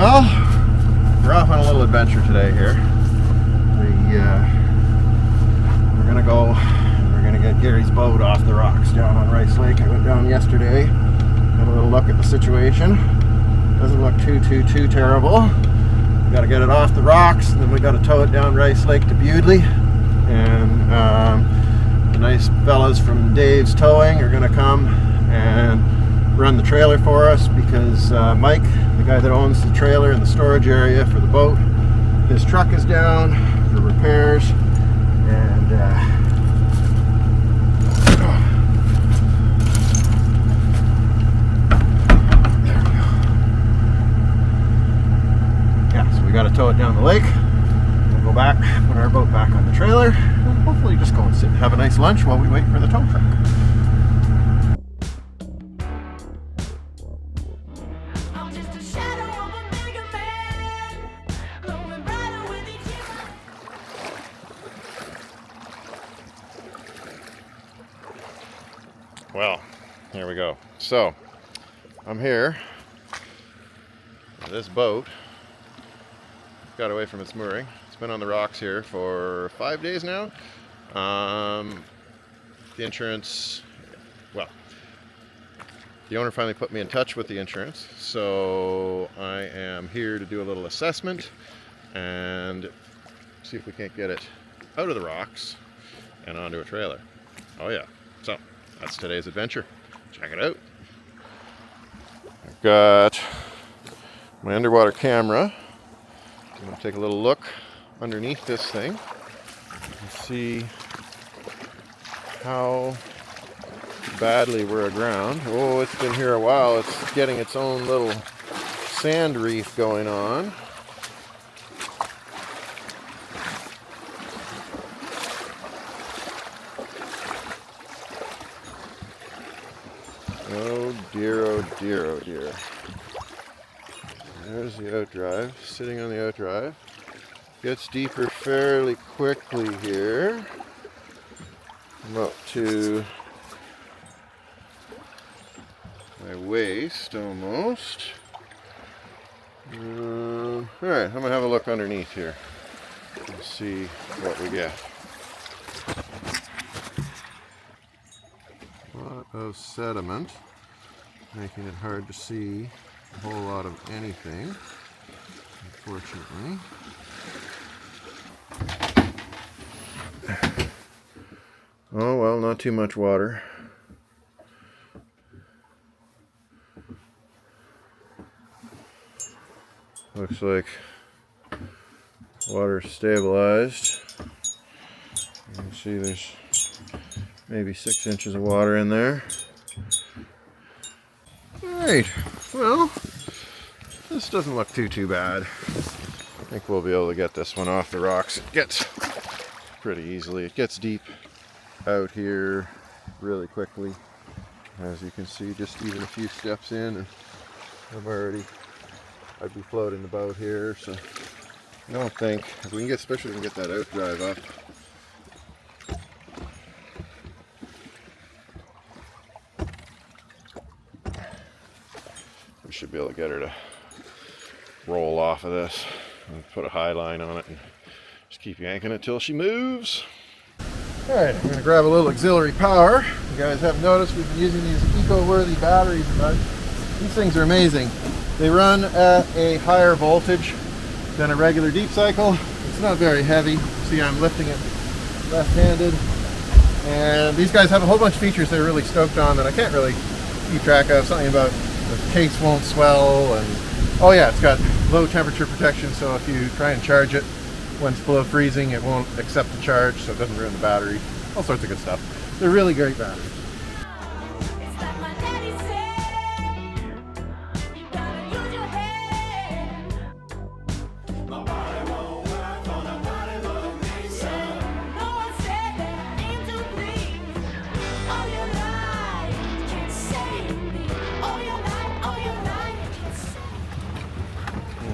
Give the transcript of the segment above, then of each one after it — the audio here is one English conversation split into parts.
Well, we're off on a little adventure today here. We're gonna go and we're gonna get Gary's boat off the rocks down on Rice Lake. I went down yesterday, had a little look at the situation. Doesn't look too terrible. We gotta get it off the rocks, and then we gotta tow it down Rice Lake to Bewdley. And the nice fellas from Dave's Towing are gonna come and run the trailer for us, because Mike, the guy that owns the trailer and the storage area for the boat, his truck is down for repairs, and there we go. Yeah, so we got to tow it down the lake. We'll go back, put our boat back on the trailer, and hopefully just go and sit and have a nice lunch while we wait for the tow truck. Well, here we go. So, I'm here. This boat got away from its mooring. It's been on the rocks here for 5 days now. The insurance, well, the owner finally put me in touch with the insurance. So, I am here to do a little assessment and see if we can't get it out of the rocks and onto a trailer. Oh yeah. So, that's today's adventure. Check it out. I've got my underwater camera. I'm going to take a little look underneath this thing and see how badly we're aground. Oh, it's been here a while. It's getting its own little sand reef going on. Oh dear, oh dear, oh dear. There's the outdrive, sitting on the outdrive. Gets deeper fairly quickly here. I'm up to my waist almost. Alright, I'm going to have a look underneath here and see what we get. A lot of sediment, making it hard to see a whole lot of anything, unfortunately. Oh well, not too much water. Looks like water stabilized. You can see there's maybe 6 inches of water in there. Alright, well, this doesn't look too bad. I think we'll be able to get this one off the rocks. It gets pretty easily. It gets deep out here really quickly. As you can see, just even a few steps in and I'd be floating the boat here. So I don't think, if we can get, especially if we can get that outdrive up, we should be able to get her to roll off of this and put a high line on it and just keep yanking it till she moves. Alright, I'm going to grab a little auxiliary power. You guys have noticed we've been using these eco-worthy batteries, but these things are amazing. They run at a higher voltage than a regular deep cycle. It's not very heavy. See, I'm lifting it left-handed. And these guys have a whole bunch of features they're really stoked on that I can't really keep track of. Something about the case won't swell, and oh yeah, it's got low temperature protection, so if you try and charge it when it's below freezing, it won't accept the charge, so it doesn't ruin the battery. All sorts of good stuff. They're really great batteries.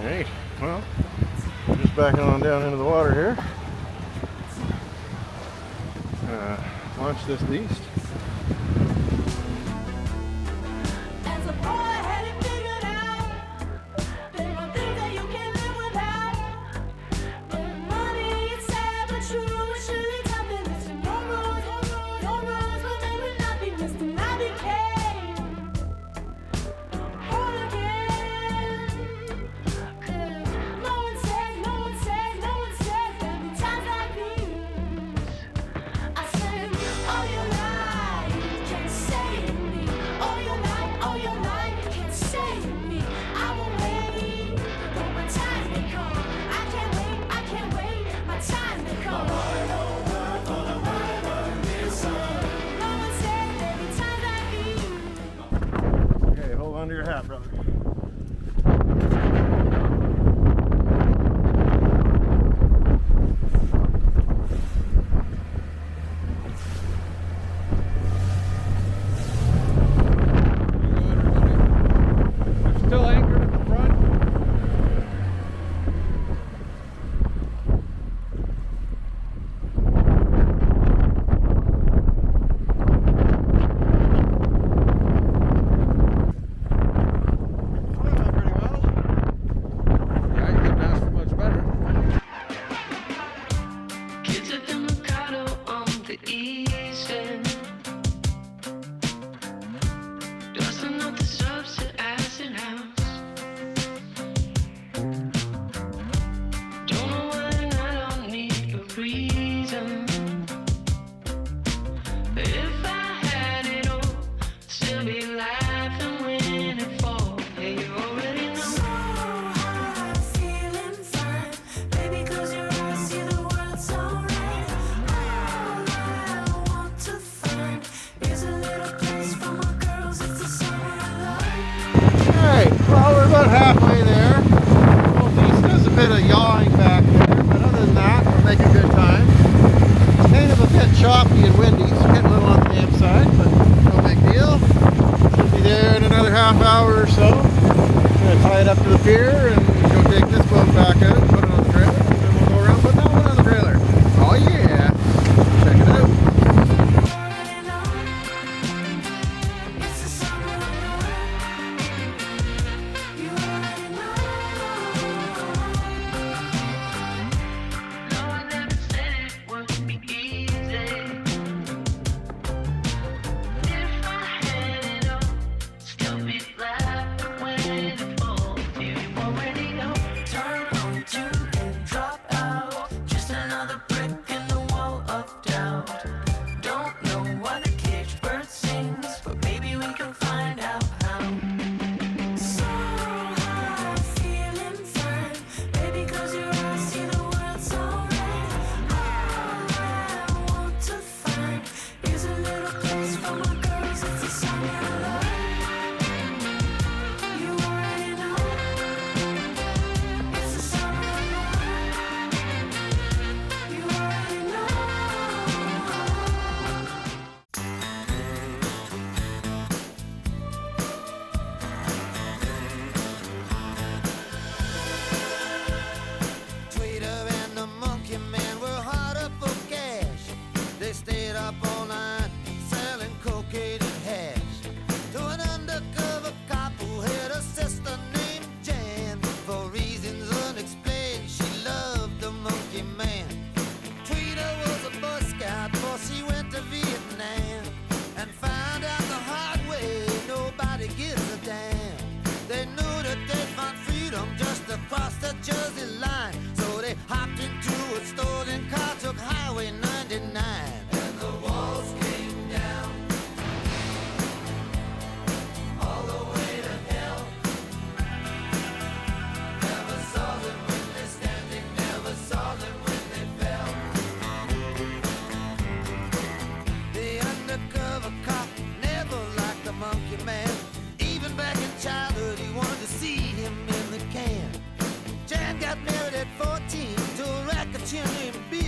Alright, well, we're just backing on down into the water here. Launch this beast. As a boy, I had it figured out. There are things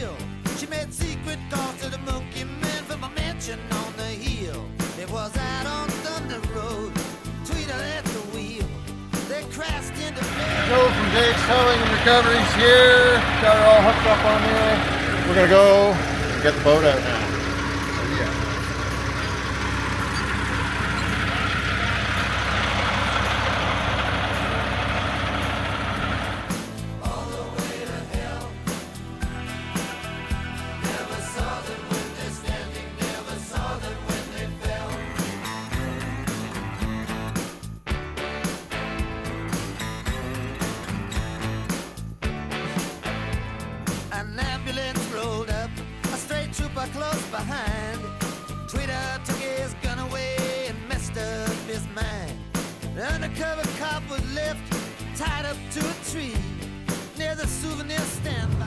skill. She made secret calls to the monkey man from a mansion on the hill. It was out on Thunder Road, Tweedle at the wheel. They crashed into Joe from Dave's Towing and Recovery's here. Got her all hooked up on there. We're gonna go get the boat out now. So, yeah. Close behind, Tweeder took his gun away and messed up his mind. The undercover cop was left tied up to a tree near the souvenir stand by.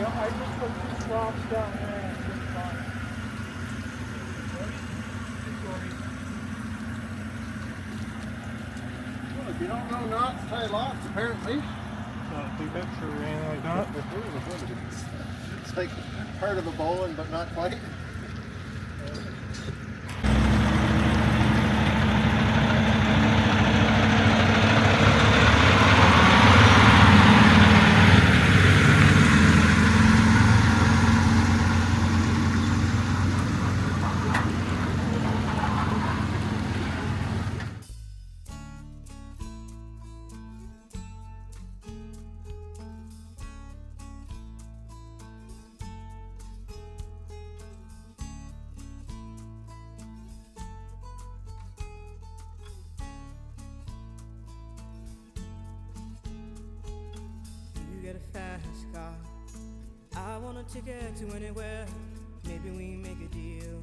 I just put 2 drops down there and it's fine. Well, if you don't know knots, tie lots, apparently. Not too picture or anything like that. It's like part of a bowline, but not quite. a fast car. I want a ticket to anywhere. Maybe we make a deal.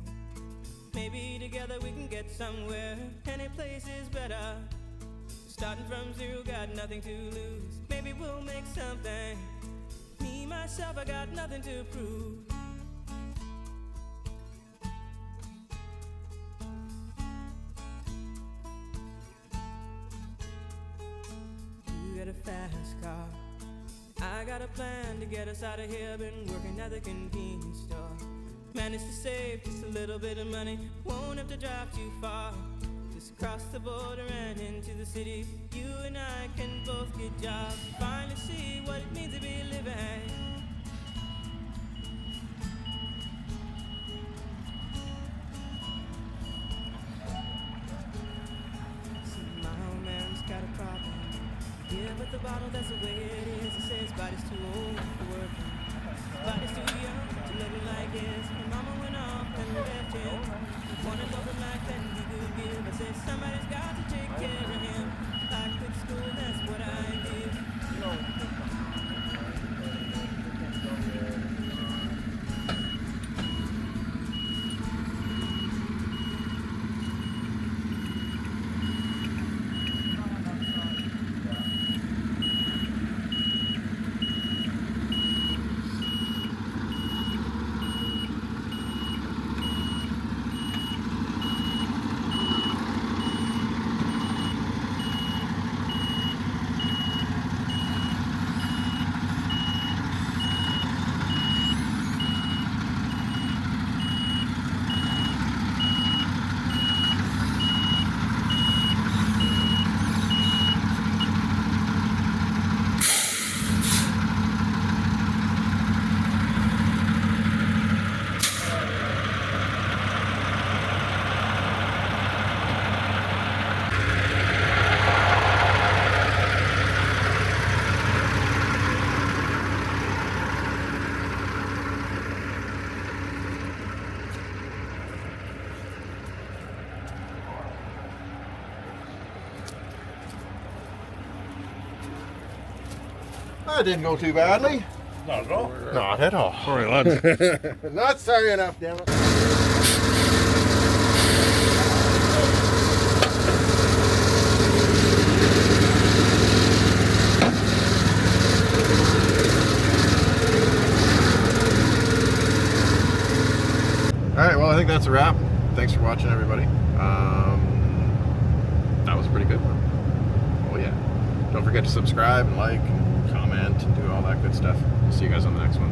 Maybe together we can get somewhere. Any place is better. Starting from zero, got nothing to lose. Maybe we'll make something. Me, myself, I got nothing to prove. You got a fast car. I got a plan to get us out of here. Been working at the convenience store. Managed to save just a little bit of money. Won't have to drive too far. Just cross the border and into the city. You and I can both get jobs. Finally see what it means to be living. See, my old man's got a problem. Yeah, but the bottle, that's the way it is. He says body's too old for working. Body's too young to live it like his. My mama went off and left him. Wanted more than life that he could give. I said somebody's got to take care of him. I quit school, that's what I did. That didn't go too badly. Not at all. Not at all. Sorry, lads. Not sorry enough, damn it. Alright, well I think that's a wrap. Thanks for watching, everybody. That was a pretty good one. Oh yeah. Don't forget to subscribe and like and comment and do all that good stuff. See you guys on the next one.